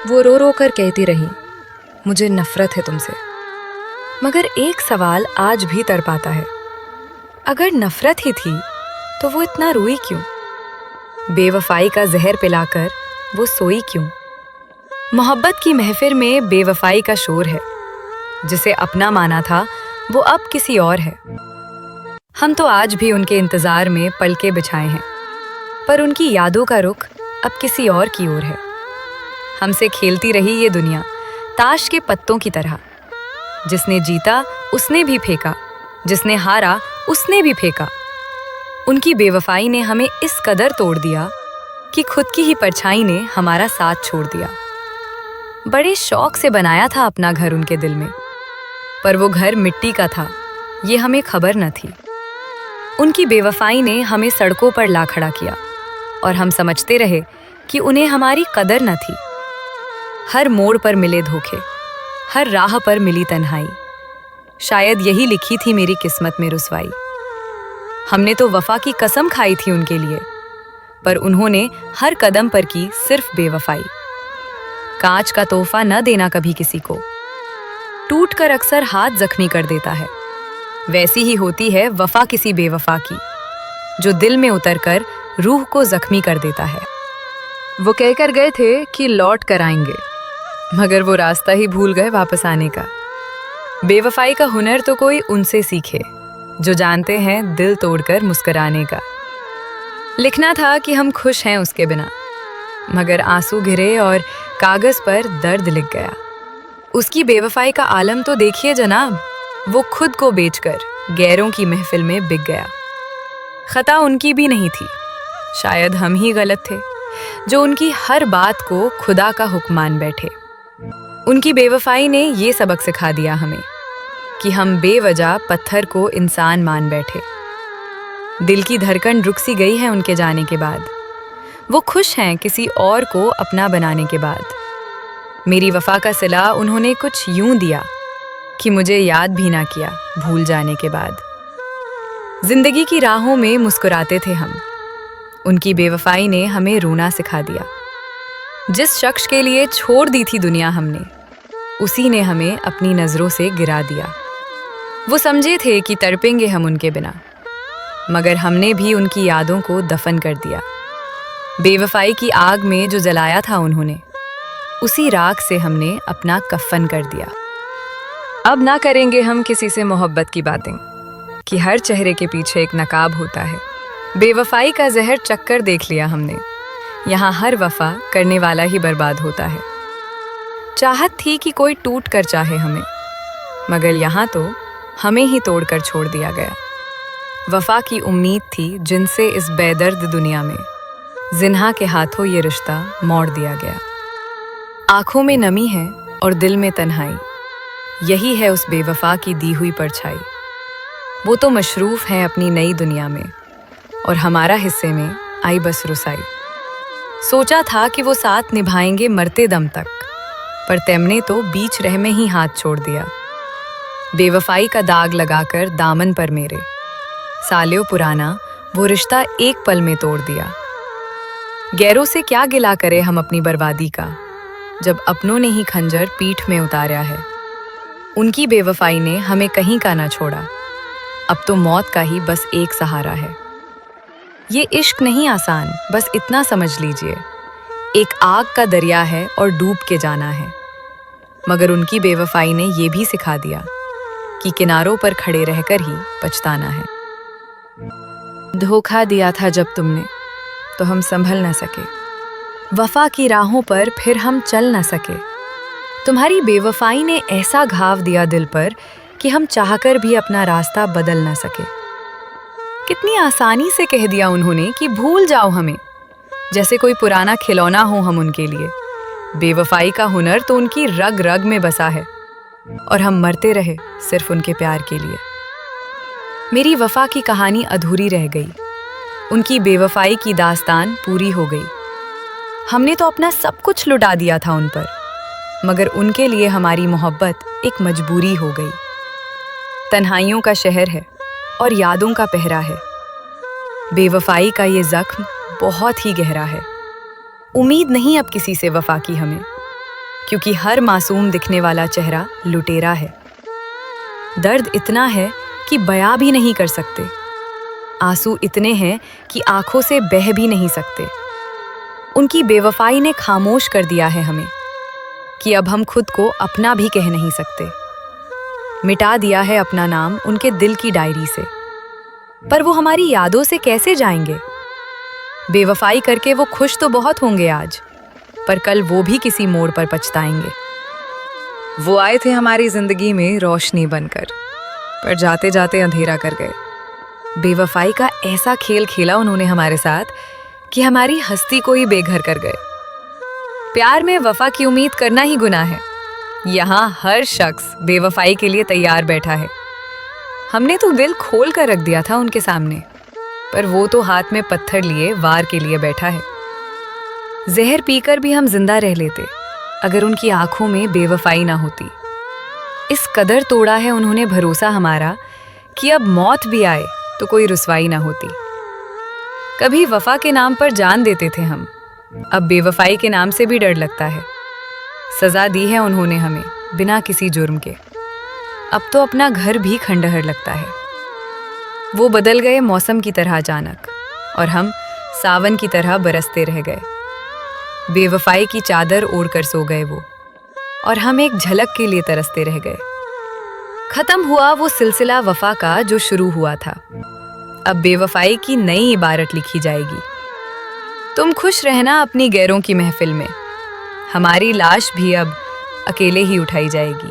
वो रो रो कर कहती रही, मुझे नफरत है तुमसे। मगर एक सवाल आज भी तड़पाता है, अगर नफरत ही थी तो वो इतना रोई क्यों? बेवफाई का जहर पिलाकर वो सोई क्यों? मोहब्बत की महफिल में बेवफाई का शोर है। जिसे अपना माना था वो अब किसी और है। हम तो आज भी उनके इंतजार में पलके बिछाए हैं, पर उनकी यादों का रुख अब किसी और की ओर है। हमसे खेलती रही ये दुनिया ताश के पत्तों की तरह। जिसने जीता उसने भी फेंका, जिसने हारा उसने भी फेंका। उनकी बेवफाई ने हमें इस कदर तोड़ दिया कि खुद की ही परछाई ने हमारा साथ छोड़ दिया। बड़े शौक से बनाया था अपना घर उनके दिल में, पर वो घर मिट्टी का था, ये हमें खबर न थी। उनकी बेवफाई ने हमें सड़कों पर ला खड़ा किया और हम समझते रहे कि उन्हें हमारी कदर न थी। हर मोड़ पर मिले धोखे, हर राह पर मिली तन्हाई, शायद यही लिखी थी मेरी किस्मत में रुसवाई। हमने तो वफा की कसम खाई थी उनके लिए, पर उन्होंने हर कदम पर की सिर्फ बेवफाई। कांच का तोहफा न देना कभी किसी को, टूटकर अक्सर हाथ जख्मी कर देता है। वैसी ही होती है वफा किसी बेवफा की, जो दिल में उतरकर रूह को जख्मी कर देता है। वो कहकर गए थे कि लौट कर आएंगे, मगर वो रास्ता ही भूल गए वापस आने का। बेवफाई का हुनर तो कोई उनसे सीखे जो जानते हैं दिल तोड़कर मुस्कुराने का। लिखना था कि हम खुश हैं उसके बिना, मगर आंसू गिरे और कागज पर दर्द लिख गया। उसकी बेवफाई का आलम तो देखिए जनाब, वो खुद को बेचकर गैरों की महफिल में बिक गया। खता उनकी भी नहीं थी, शायद हम ही गलत थे जो उनकी हर बात को खुदा का हुक्म मान बैठे। उनकी बेवफाई ने ये सबक सिखा दिया हमें कि हम बेवजह पत्थर को इंसान मान बैठे। दिल की धड़कन रुक सी गई है उनके जाने के बाद। वो खुश हैं किसी और को अपना बनाने के बाद। मेरी वफा का सिला उन्होंने कुछ यूं दिया कि मुझे याद भी ना किया भूल जाने के बाद। जिंदगी की राहों में मुस्कुराते थे हम, उनकी बेवफाई ने हमें रोना सिखा दिया। जिस शख्स के लिए छोड़ दी थी दुनिया हमने, उसी ने हमें अपनी नजरों से गिरा दिया। वो समझे थे कि तड़पेंगे हम उनके बिना, मगर हमने भी उनकी यादों को दफन कर दिया। बेवफाई की आग में जो जलाया था उन्होंने, उसी राख से हमने अपना कफन कर दिया। अब ना करेंगे हम किसी से मोहब्बत की बातें कि हर चेहरे के पीछे एक नकाब होता है। बेवफाई का जहर चक्कर देख लिया हमने, यहाँ हर वफा करने वाला ही बर्बाद होता है। चाहत थी कि कोई टूट कर चाहे हमें, मगर यहाँ तो हमें ही तोड़कर छोड़ दिया गया। वफा की उम्मीद थी जिनसे इस बेदर्द दुनिया में, जिन्हा के हाथों ये रिश्ता मोड़ दिया गया। आंखों में नमी है और दिल में तन्हाई, यही है उस बेवफा की दी हुई परछाई। वो तो मशरूफ है अपनी नई दुनिया में, और हमारा हिस्से में आई बस रुसाई। सोचा था कि वो साथ निभाएंगे मरते दम तक, पर तेमने तो बीच रह में ही हाथ छोड़ दिया। बेवफाई का दाग लगाकर दामन पर मेरे, सालों पुराना वो रिश्ता एक पल में तोड़ दिया। गैरों से क्या गिला करे हम अपनी बर्बादी का, जब अपनों ने ही खंजर पीठ में उतारा है। उनकी बेवफाई ने हमें कहीं का ना छोड़ा, अब तो मौत का ही बस एक सहारा है। ये इश्क नहीं आसान, बस इतना समझ लीजिए, एक आग का दरिया है और डूब के जाना है। मगर उनकी बेवफाई ने ये भी सिखा दिया कि किनारों पर खड़े रहकर ही पछताना है। धोखा दिया था जब तुमने, तो हम संभल न सके, वफा की राहों पर फिर हम चल न सके। तुम्हारी बेवफाई ने ऐसा घाव दिया दिल पर कि हम चाहकर भी अपना रास्ता बदल न सके। कितनी आसानी से कह दिया उन्होंने कि भूल जाओ हमें, जैसे कोई पुराना खिलौना हो हम उनके लिए। बेवफाई का हुनर तो उनकी रग रग में बसा है, और हम मरते रहे सिर्फ उनके प्यार के लिए। मेरी वफा की कहानी अधूरी रह गई, उनकी बेवफाई की दास्तान पूरी हो गई। हमने तो अपना सब कुछ लुटा दिया था उन पर, मगर उनके लिए हमारी मोहब्बत एक मजबूरी हो गई। तन्हाइयों का शहर है और यादों का पहरा है। बेवफाई का ये जख्म बहुत ही गहरा है। उम्मीद नहीं अब किसी से वफा की हमें, क्योंकि हर मासूम दिखने वाला चेहरा लुटेरा है। दर्द इतना है कि बयां भी नहीं कर सकते। आंसू इतने हैं कि आंखों से बह भी नहीं सकते। उनकी बेवफाई ने खामोश कर दिया है हमें कि अब हम खुद को अपना भी कह नहीं सकते। मिटा दिया है अपना नाम उनके दिल की डायरी से। पर वो हमारी यादों से कैसे जाएंगे? बेवफाई करके वो खुश तो बहुत होंगे आज, पर कल वो भी किसी मोड़ पर पछताएंगे। वो आए थे हमारी जिंदगी में रोशनी बनकर, पर जाते जाते अंधेरा कर गए। बेवफाई का ऐसा खेल खेला उन्होंने हमारे साथ कि हमारी हस्ती को ही बेघर कर गए। प्यार में वफा की उम्मीद करना ही गुनाह है। यहाँ हर शख्स बेवफाई के लिए तैयार बैठा है। हमने तो दिल खोल कर रख दिया था उनके सामने, पर वो तो हाथ में पत्थर लिए वार के लिए बैठा है। जहर पीकर भी हम जिंदा रह लेते अगर उनकी आंखों में बेवफाई ना होती। इस कदर तोड़ा है उन्होंने भरोसा हमारा कि अब मौत भी आए तो कोई रुसवाई ना होती। कभी वफा के नाम पर जान देते थे हम, अब बेवफाई के नाम से भी डर लगता है। सजा दी है उन्होंने हमें बिना किसी जुर्म के, अब तो अपना घर भी खंडहर लगता है। वो बदल गए मौसम की तरह अचानक, और हम सावन की तरह बरसते रह गए। बेवफाई की चादर ओढ़ कर सो गए वो, और हम एक झलक के लिए तरसते रह गए। खत्म हुआ वो सिलसिला वफा का जो शुरू हुआ था। अब बेवफाई की नई इबारत लिखी जाएगी। तुम खुश रहना अपनी गैरों की महफिल में, हमारी लाश भी अब अकेले ही उठाई जाएगी।